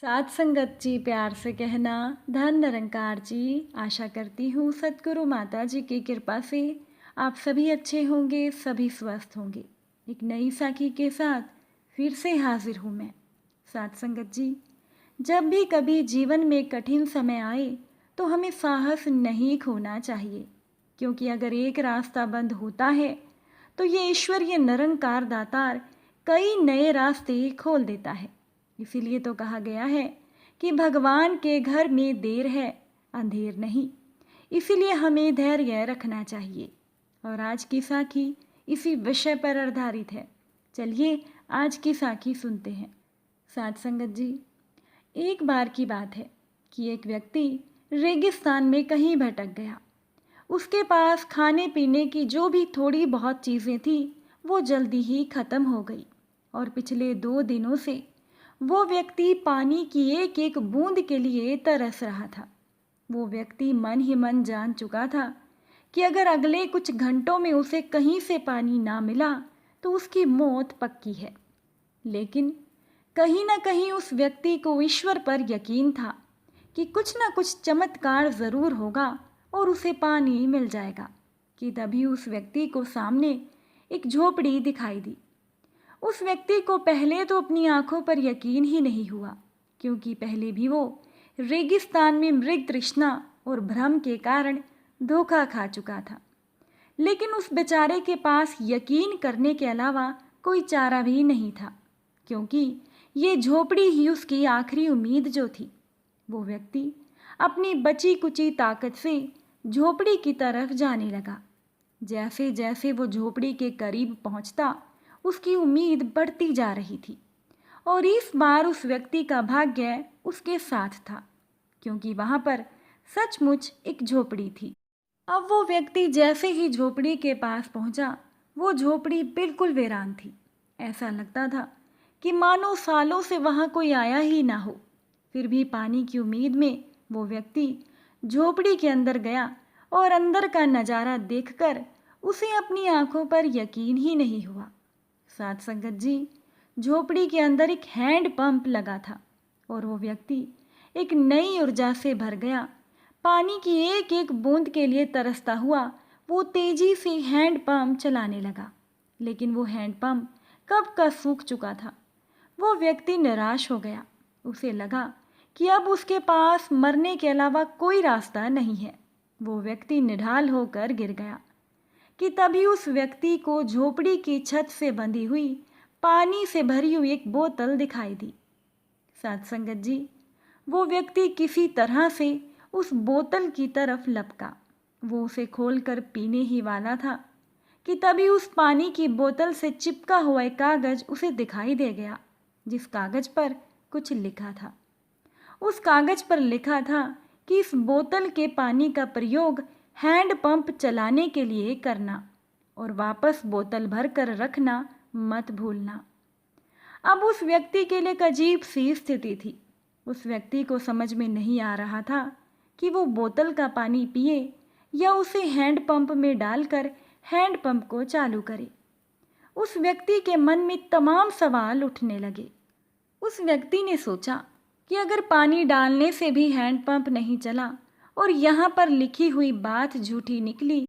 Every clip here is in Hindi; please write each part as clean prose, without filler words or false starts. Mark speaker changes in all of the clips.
Speaker 1: साथ संगत जी प्यार से कहना। धन निरंकार जी, आशा करती हूँ सद्गुरु माता जी की कृपा से आप सभी अच्छे होंगे, सभी स्वस्थ होंगे। एक नई साखी के साथ फिर से हाजिर हूँ मैं। साथ संगत जी, जब भी कभी जीवन में कठिन समय आए तो हमें साहस नहीं खोना चाहिए, क्योंकि अगर एक रास्ता बंद होता है तो ये ईश्वरीय निरंकार दातार कई नए रास्ते खोल देता है। इसीलिए तो कहा गया है कि भगवान के घर में देर है, अंधेर नहीं। इसीलिए हमें धैर्य रखना चाहिए। और आज की साखी इसी विषय पर आधारित है। चलिए आज की साखी सुनते हैं। साथ संगत जी, एक बार की बात है कि एक व्यक्ति रेगिस्तान में कहीं भटक गया। उसके पास खाने पीने की जो भी थोड़ी बहुत चीज़ें थी वो जल्दी ही ख़त्म हो गई, और पिछले 2 दिनों से वो व्यक्ति पानी की एक एक बूंद के लिए तरस रहा था। वो व्यक्ति मन ही मन जान चुका था कि अगर अगले कुछ घंटों में उसे कहीं से पानी ना मिला तो उसकी मौत पक्की है। लेकिन कहीं ना कहीं उस व्यक्ति को ईश्वर पर यकीन था कि कुछ ना कुछ चमत्कार ज़रूर होगा और उसे पानी मिल जाएगा। कि तभी उस व्यक्ति को सामने एक झोपड़ी दिखाई दी। उस व्यक्ति को पहले तो अपनी आंखों पर यकीन ही नहीं हुआ, क्योंकि पहले भी वो रेगिस्तान में मृग तृष्णा और भ्रम के कारण धोखा खा चुका था। लेकिन उस बेचारे के पास यकीन करने के अलावा कोई चारा भी नहीं था, क्योंकि ये झोपड़ी ही उसकी आखिरी उम्मीद जो थी। वो व्यक्ति अपनी बची कुची ताकत से झोपड़ी की तरफ जाने लगा। जैसे जैसे वो झोपड़ी के करीब पहुंचता उसकी उम्मीद बढ़ती जा रही थी। और इस बार उस व्यक्ति का भाग्य उसके साथ था, क्योंकि वहां पर सचमुच एक झोपड़ी थी। अब वो व्यक्ति जैसे ही झोपड़ी के पास पहुंचा, वो झोपड़ी बिल्कुल वीरान थी। ऐसा लगता था कि मानो सालों से वहां कोई आया ही ना हो। फिर भी पानी की उम्मीद में वो व्यक्ति झोपड़ी के अंदर गया, और अंदर का नज़ारा देखकर उसे अपनी आंखों पर यकीन ही नहीं हुआ। साथ संगत जी, झोपड़ी के अंदर एक हैंड पंप लगा था, और वो व्यक्ति एक नई ऊर्जा से भर गया। पानी की एक एक बूंद के लिए तरसता हुआ वो तेजी से हैंड पंप चलाने लगा। लेकिन वो हैंड पंप कब का सूख चुका था। वो व्यक्ति निराश हो गया। उसे लगा कि अब उसके पास मरने के अलावा कोई रास्ता नहीं है। वो व्यक्ति निढाल होकर गिर गया। कि तभी उस व्यक्ति को झोपड़ी की छत से बंधी हुई पानी से भरी हुई एक बोतल दिखाई दी। साथ संगत जी, वो व्यक्ति किसी तरह से उस बोतल की तरफ लपका। वो उसे खोलकर पीने ही वाला था कि तभी उस पानी की बोतल से चिपका हुआ एक कागज उसे दिखाई दे गया, जिस कागज पर कुछ लिखा था। उस कागज पर लिखा था कि इस बोतल के पानी का प्रयोग हैंड पंप चलाने के लिए करना, और वापस बोतल भर कर रखना मत भूलना। अब उस व्यक्ति के लिए एक अजीब सी स्थिति थी। उस व्यक्ति को समझ में नहीं आ रहा था कि वो बोतल का पानी पिए या उसे हैंड पंप में डालकर हैंड पंप को चालू करे। उस व्यक्ति के मन में तमाम सवाल उठने लगे। उस व्यक्ति ने सोचा कि अगर पानी डालने से भी हैंड पंप नहीं चला और यहाँ पर लिखी हुई बात झूठी निकली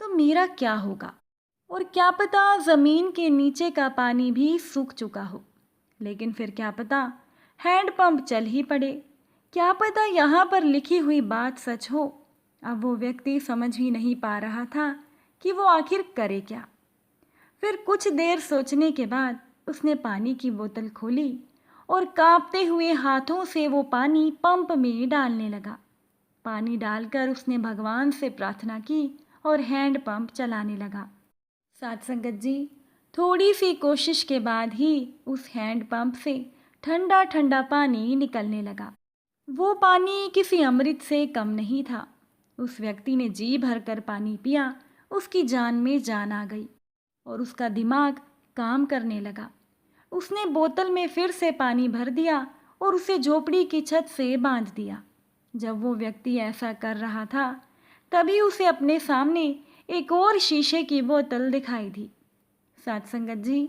Speaker 1: तो मेरा क्या होगा। और क्या पता ज़मीन के नीचे का पानी भी सूख चुका हो। लेकिन फिर क्या पता हैंड पंप चल ही पड़े। क्या पता यहाँ पर लिखी हुई बात सच हो। अब वो व्यक्ति समझ ही नहीं पा रहा था कि वो आखिर करे क्या। फिर कुछ देर सोचने के बाद उसने पानी की बोतल खोली और कांपते हुए हाथों से वो पानी पंप में डालने लगा। पानी डालकर उसने भगवान से प्रार्थना की और हैंड पंप चलाने लगा। साथ संगत जी, थोड़ी सी कोशिश के बाद ही उस हैंड पंप से ठंडा ठंडा पानी निकलने लगा। वो पानी किसी अमृत से कम नहीं था। उस व्यक्ति ने जी भरकर पानी पिया। उसकी जान में जान आ गई और उसका दिमाग काम करने लगा। उसने बोतल में फिर से पानी भर दिया और उसे झोपड़ी की छत से बांध दिया। जब वो व्यक्ति ऐसा कर रहा था तभी उसे अपने सामने एक और शीशे की बोतल दिखाई दी। साथ संगत जी,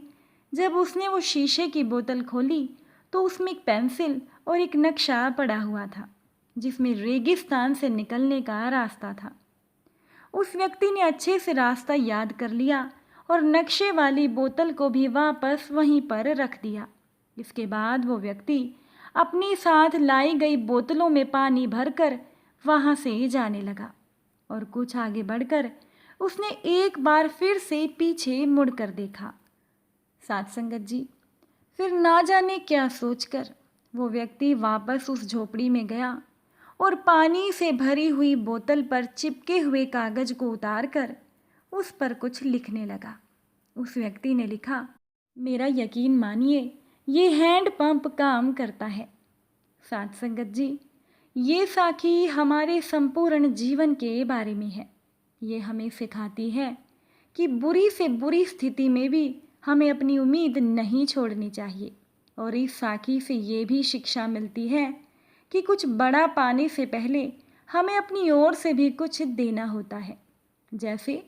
Speaker 1: जब उसने वो शीशे की बोतल खोली तो उसमें एक पेंसिल और एक नक्शा पड़ा हुआ था जिसमें रेगिस्तान से निकलने का रास्ता था। उस व्यक्ति ने अच्छे से रास्ता याद कर लिया और नक्शे वाली बोतल को भी वापस वहीं पर रख दिया। इसके बाद वो व्यक्ति अपने साथ लाई गई बोतलों में पानी भरकर वहाँ से जाने लगा और कुछ आगे बढ़कर उसने एक बार फिर से पीछे मुड़कर देखा। साथ संगत जी, फिर ना जाने क्या सोचकर वो व्यक्ति वापस उस झोपड़ी में गया और पानी से भरी हुई बोतल पर चिपके हुए कागज को उतारकर उस पर कुछ लिखने लगा। उस व्यक्ति ने लिखा, मेरा यकीन मानिए, ये हैंड पंप काम करता है। साथ संगत जी, ये साखी हमारे संपूर्ण जीवन के बारे में है। ये हमें सिखाती है कि बुरी से बुरी स्थिति में भी हमें अपनी उम्मीद नहीं छोड़नी चाहिए। और इस साखी से ये भी शिक्षा मिलती है कि कुछ बड़ा पाने से पहले हमें अपनी ओर से भी कुछ देना होता है। जैसे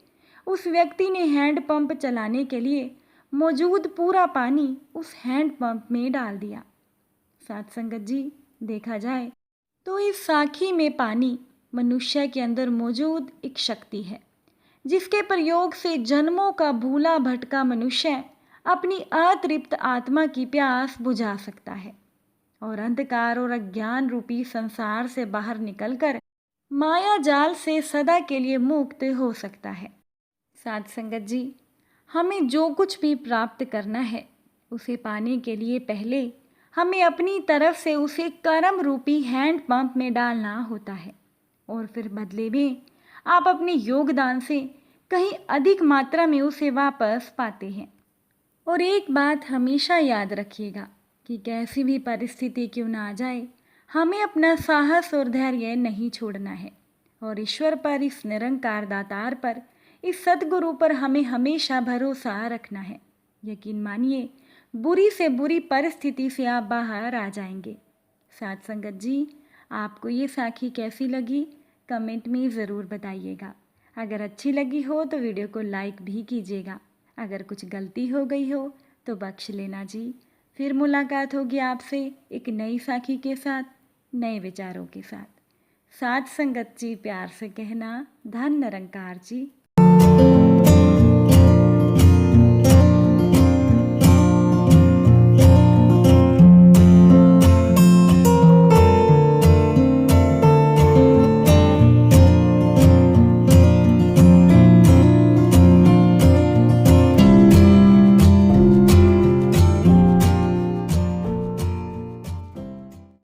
Speaker 1: उस व्यक्ति ने हैंड पंप चलाने के लिए मौजूद पूरा पानी उस हैंड पंप में डाल दिया। साथ संगत जी, देखा जाए तो इस साखी में पानी मनुष्य के अंदर मौजूद एक शक्ति है जिसके प्रयोग से जन्मों का भूला भटका मनुष्य अपनी अतृप्त आत्मा की प्यास बुझा सकता है और अंधकार और अज्ञान रूपी संसार से बाहर निकलकर माया जाल से सदा के लिए मुक्त हो सकता है। साथ संगत जी, हमें जो कुछ भी प्राप्त करना है उसे पाने के लिए पहले हमें अपनी तरफ से उसे कर्म रूपी हैंड पंप में डालना होता है और फिर बदले में आप अपने योगदान से कहीं अधिक मात्रा में उसे वापस पाते हैं। और एक बात हमेशा याद रखिएगा कि कैसी भी परिस्थिति क्यों ना आ जाए, हमें अपना साहस और धैर्य नहीं छोड़ना है और ईश्वर पर, इस निरंकार दातार पर, इस सद्गुरु पर हमें हमेशा भरोसा रखना है। यकीन मानिए, बुरी से बुरी परिस्थिति से आप बाहर आ जाएंगे। साथ संगत जी, आपको ये साखी कैसी लगी कमेंट में ज़रूर बताइएगा। अगर अच्छी लगी हो तो वीडियो को लाइक भी कीजिएगा। अगर कुछ गलती हो गई हो तो बख्श लेना जी। फिर मुलाकात होगी आपसे एक नई साखी के साथ, नए विचारों के साथ। साथ संगत जी, प्यार से कहना, धन निरंकार जी।